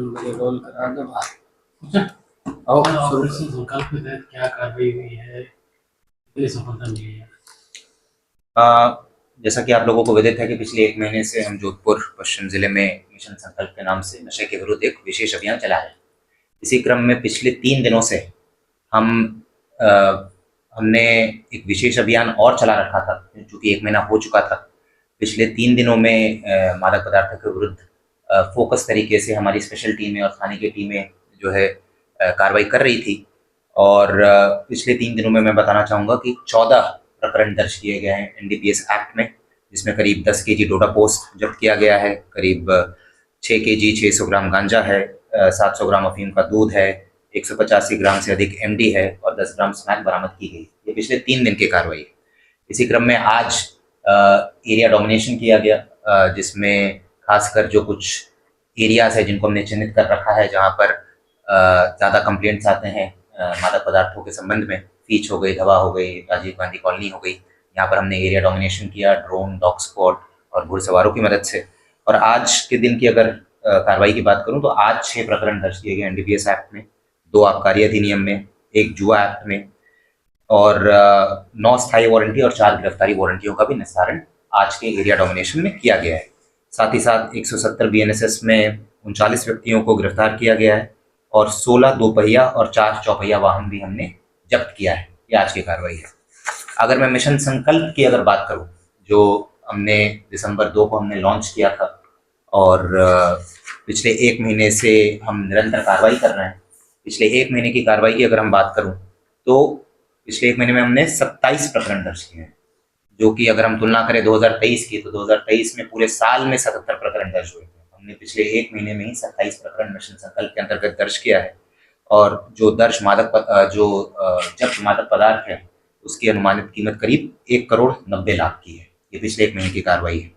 मुझे रोल करा दो बाहर। आओ शुरू ऑपरेशन संकल्प के तहत क्या कार्रवाई हुई है, कितनी सफलता मिली है? जैसा कि आप लोगों को विदित है कि पिछले 1 महीने से हम जोधपुर पश्चिम जिले में मिशन संकल्प के नाम से नशे के विरुद्ध एक विशेष अभियान चला है। इसी क्रम में पिछले 3 दिनों से हम अ, हमने एक विशेष अभियान और चला रखा था, चूँकि 1 महीना हो चुका था। पिछले 3 दिनों में मादक पदार्थों के विरुद्ध फोकस तरीके से हमारी स्पेशल टीमें और थाने की टीमें जो है कार्रवाई कर रही थी। और पिछले 3 दिनों में मैं बताना चाहूँगा कि 14 प्रकरण दर्ज किए गए हैं एनडीपीएस एक्ट में, जिसमें करीब 10 केजी डोडा पोस्ट जब्त किया गया है, करीब 6 केजी 600 ग्राम गांजा है, 700 ग्राम अफीम का दूध है, 185 ग्राम से अधिक एमडी है और 10 ग्राम स्मैक बरामद की गई। ये पिछले 3 दिन की कार्रवाई है। इसी क्रम में आज एरिया डोमिनेशन किया गया, जिसमें खासकर जो कुछ एरियाज है जिनको हमने चिन्हित कर रखा है, जहाँ पर ज़्यादा कंप्लेंट्स आते हैं मादक पदार्थों के संबंध में, फीच हो गई, धवा हो गई, राजीव गांधी कॉलोनी हो गई। यहाँ पर हमने एरिया डोमिनेशन किया ड्रोन, डॉग स्क्वाड और घुड़सवारों की मदद से। और आज के दिन की अगर कार्रवाई की बात करूँ तो आज 6 प्रकरण दर्ज किए गए एनडीपीएस एक्ट में, 2 आबकारी अधिनियम में, 1 जुआ एक्ट में और 9 स्थायी वारंटी और 4 गिरफ्तारी वारंटियों का भी निस्तारण आज के एरिया डोमिनेशन में किया गया है। साथ ही साथ 170 बीएनएसएस में 39 व्यक्तियों को गिरफ्तार किया गया है और 16 दोपहिया और 4 चौपहिया वाहन भी हमने जब्त किया है। ये आज की कार्रवाई है। अगर मैं मिशन संकल्प की अगर बात करूं, जो हमने दिसंबर 2 को हमने लॉन्च किया था और पिछले 1 महीने से हम निरंतर कार्रवाई कर रहे हैं। पिछले 1 महीने की कार्रवाई की अगर हम बात करूं तो पिछले 1 महीने में हमने 27 प्रकरण दर्ज किए हैं, जो कि अगर हम तुलना करें 2023 की तो 2023 में पूरे साल में 77 प्रकरण दर्ज हुए थे। हमने पिछले 1 महीने में ही 27 प्रकरण मिशन संकल्प के अंतर्गत दर्ज किया है और जो जब्त मादक पदार्थ है उसकी अनुमानित कीमत करीब 1,90,00,000 की है। ये पिछले 1 महीने की कार्रवाई है।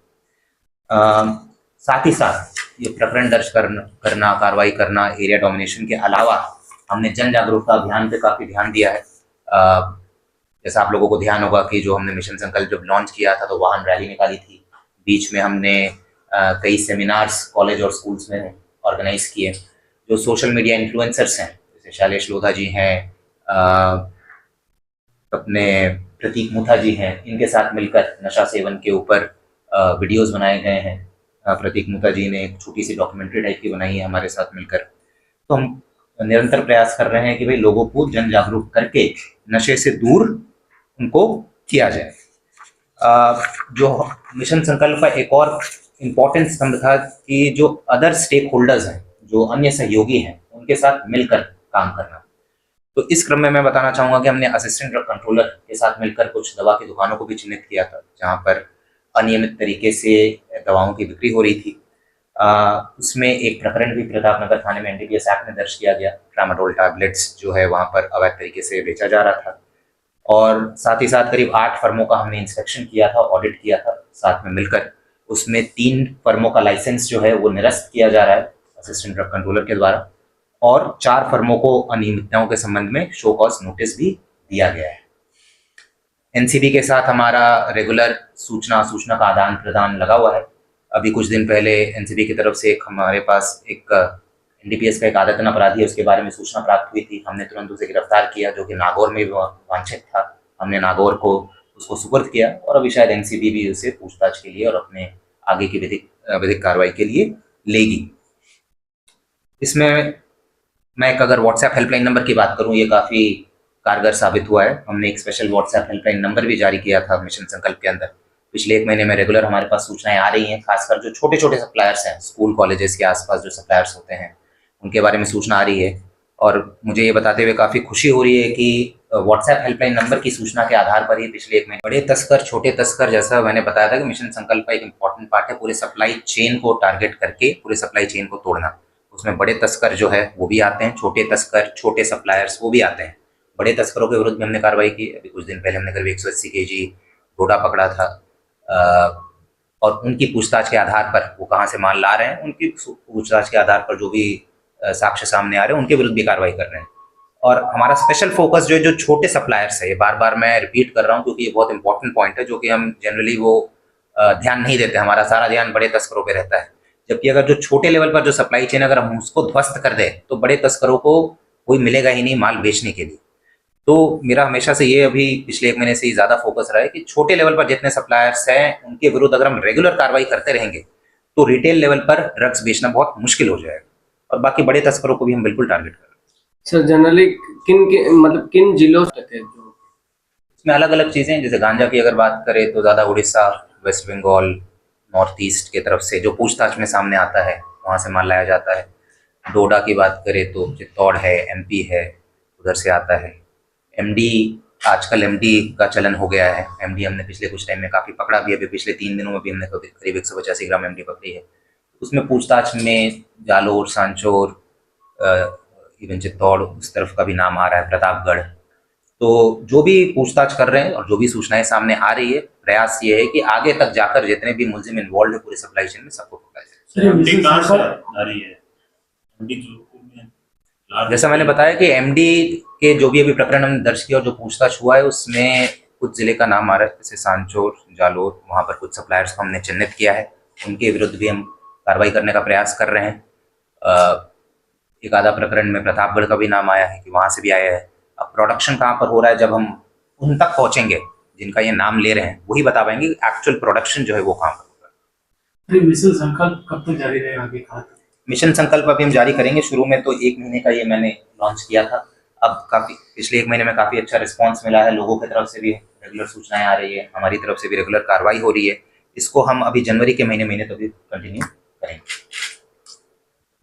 साथ ही साथ ये प्रकरण दर्ज करना, कार्रवाई करना, एरिया डोमिनेशन के अलावा हमने जन जागरूकता अभियान पे काफ़ी ध्यान दिया है। जैसा आप लोगों को ध्यान होगा कि जो हमने मिशन संकल्प जब लॉन्च किया था तो वाहन रैली निकाली थी, बीच में हमने कई सेमिनार्स कॉलेज और स्कूल्स में ऑर्गेनाइज किए। जो सोशल मीडिया इन्फ्लुएंसर्स हैं, जैसे शैलेश लोधा जी हैं, अपने प्रतीक मुथा जी हैं, इनके साथ मिलकर नशा सेवन के ऊपर वीडियोस बनाए गए हैं। प्रतीक मुथा जी ने एक छोटी सी डॉक्यूमेंट्री टाइप की बनाई है हमारे साथ मिलकर। तो हम निरंतर प्रयास कर रहे हैं कि भाई लोगों को जन जागरूक करके नशे से दूर उनको किया जाए। जो मिशन संकल्प का एक और इम्पोर्टेंट स्तंभ था कि जो अदर स्टेक होल्डर्स हैं, जो अन्य सहयोगी हैं, उनके साथ मिलकर काम करना। तो इस क्रम में मैं बताना चाहूँगा कि हमने असिस्टेंट ड्रग कंट्रोलर के साथ मिलकर कुछ दवा की दुकानों को भी चिन्हित किया था, जहाँ पर अनियमित तरीके से दवाओं की बिक्री हो रही थी। उसमें एक प्रकरण भी प्रताप नगर थाने में एनडीपीएस एक्ट में दर्ज किया गया। ट्रामाडोल टैबलेट्स जो है वहाँ पर अवैध तरीके से बेचा जा रहा था। और साथ ही साथ करीब 8 फर्मों का हमने इंस्पेक्शन किया था, ऑडिट किया था साथ में मिलकर। उसमें 3 फर्मों का लाइसेंस जो है वो निरस्त किया जा रहा है असिस्टेंट ड्रग कंट्रोलर के द्वारा, और 4 फर्मों को अनियमितताओं के संबंध में शो कॉज नोटिस भी दिया गया है। एनसीबी के साथ हमारा रेगुलर सूचना का आदान प्रदान लगा हुआ है। अभी कुछ दिन पहले एनसीबी की तरफ से हमारे पास एक एनडीपीएस का एक आदतन अपराधी है, उसके बारे में सूचना प्राप्त हुई थी। हमने तुरंत उसे गिरफ्तार किया, जो कि नागौर में वांछित था। हमने नागौर को उसको सुपुर्द किया और अभी शायद एनसीबी भी उसे पूछताछ के लिए और अपने आगे की विधिक कार्रवाई के लिए लेगी। इसमें मैं एक अगर व्हाट्सएप हेल्पलाइन नंबर की बात करूं, ये काफ़ी कारगर साबित हुआ है। हमने एक स्पेशल व्हाट्सएप हेल्पलाइन नंबर भी जारी किया था मिशन संकल्प के अंदर। पिछले 1 महीने में रेगुलर हमारे पास सूचनाएं आ रही हैं, खासकर जो छोटे छोटे सप्लायर्स हैं, स्कूल कॉलेजेस के आसपास जो सप्लायर्स होते हैं, उनके बारे में सूचना आ रही है। और मुझे ये बताते हुए काफ़ी खुशी हो रही है कि व्हाट्सएप हेल्पलाइन नंबर की सूचना के आधार पर ही पिछले 1 महीने बड़े तस्कर, छोटे तस्कर, जैसा मैंने बताया था कि मिशन संकल्प का एक इंपॉर्टेंट पार्ट है पूरे सप्लाई चेन को टारगेट करके पूरे सप्लाई चेन को तोड़ना। उसमें बड़े तस्कर जो है वो भी आते हैं, छोटे तस्कर, छोटे सप्लायर्स वो भी आते हैं। बड़े तस्करों के विरुद्ध में हमने कार्रवाई की। अभी कुछ दिन पहले हमने करीब 180 केजी डोडा पकड़ा था और उनकी पूछताछ के आधार पर वो कहाँ से माल ला रहे हैं, उनकी पूछताछ के आधार पर जो भी साक्ष्य सामने आ रहे हैं उनके विरुद्ध भी कार्रवाई कर रहे हैं। और हमारा स्पेशल फोकस जो छोटे सप्लायर्स है, ये बार बार मैं रिपीट कर रहा हूँ क्योंकि ये बहुत इंपॉर्टेंट पॉइंट है, जो कि हम जनरली वो ध्यान नहीं देते। हमारा सारा ध्यान बड़े तस्करों पे रहता है। जबकि अगर जो छोटे लेवल पर जो सप्लाई चेन अगर हम उसको ध्वस्त कर दें तो बड़े तस्करों को कोई मिलेगा ही नहीं माल बेचने के लिए। तो मेरा हमेशा से ये अभी पिछले 1 महीने से ही ज़्यादा फोकस रहा है कि छोटे लेवल पर जितने सप्लायर्स हैं उनके विरुद्ध अगर हम रेगुलर कार्रवाई करते रहेंगे तो रिटेल लेवल पर ड्रग्स बेचना बहुत मुश्किल हो जाएगा, और बाकी बड़े तस्करों को भी हम बिल्कुल टारगेट करेंगे। सर जनरली किन जिलों से थे जो इसमें अलग अलग चीज़ें हैं, जैसे गांजा की अगर बात करें तो ज़्यादा Orissa, West Bengal, north east की तरफ से जो पूछताछ में सामने आता है वहाँ से माल लाया जाता है। डोडा की बात करें तो चित्तौड़ है, एमपी है, उधर से आता है। एमडी, आजकल एमडी का चलन हो गया है। एमडी हमने पिछले कुछ टाइम में काफ़ी पकड़ा भी, अभी पिछले 3 दिनों में भी हमने करीब 185 ग्राम एमडी पकड़ी है। उसमें पूछताछ में जालोर, सांचौर, इवन चित्तौड़ उस तरफ का भी नाम आ रहा है, प्रतापगढ़। तो जो भी पूछताछ कर रहे हैं और जो भी सूचनाएं सामने आ रही है, प्रयास ये है कि आगे तक जाकर जितने भी मुलजिम इन्वॉल्व है पूरे सप्लाई चेन में सबको पकड़ा जाए। सर, ये एमडी मिशन कहाँ से संकल्प आ रही है? एमडी जोधपुर में जैसा मैंने बताया कि एमडी के जो भी अभी प्रकरण हमने दर्ज किया और जो पूछताछ हुआ है उसमें कुछ जिले का नाम आ रहा है, जैसे सांचौर, जालोर, वहाँ पर कुछ सप्लायर्स को हमने चिन्हित किया है, उनके विरुद्ध भी हम कार्रवाई करने का प्रयास कर रहे हैं। एक आधा प्रकरण में प्रतापगढ़ का भी नाम आया है कि वहाँ से भी आया है। अब प्रोडक्शन कहाँ पर हो रहा है, जब हम उन तक पहुँचेंगे जिनका ये नाम ले रहे हैं वही बता पाएंगे एक्चुअल प्रोडक्शन जो है वो कहाँ पर होगा। ये मिशन संकल्प कब तक जारी रहेगा, आगे कहाँ तक? मिशन संकल्प अभी हम जारी करेंगे। शुरू में तो 1 महीने का ये मैंने लॉन्च किया था, अब काफ़ी पिछले 1 महीने में काफ़ी अच्छा रिस्पांस मिला है। लोगों की तरफ से भी रेगुलर सूचनाएं आ रही है, हमारी तरफ से भी रेगुलर कार्रवाई हो रही है। इसको हम अभी जनवरी के महीने तो भी कंटिन्यू करेंगे।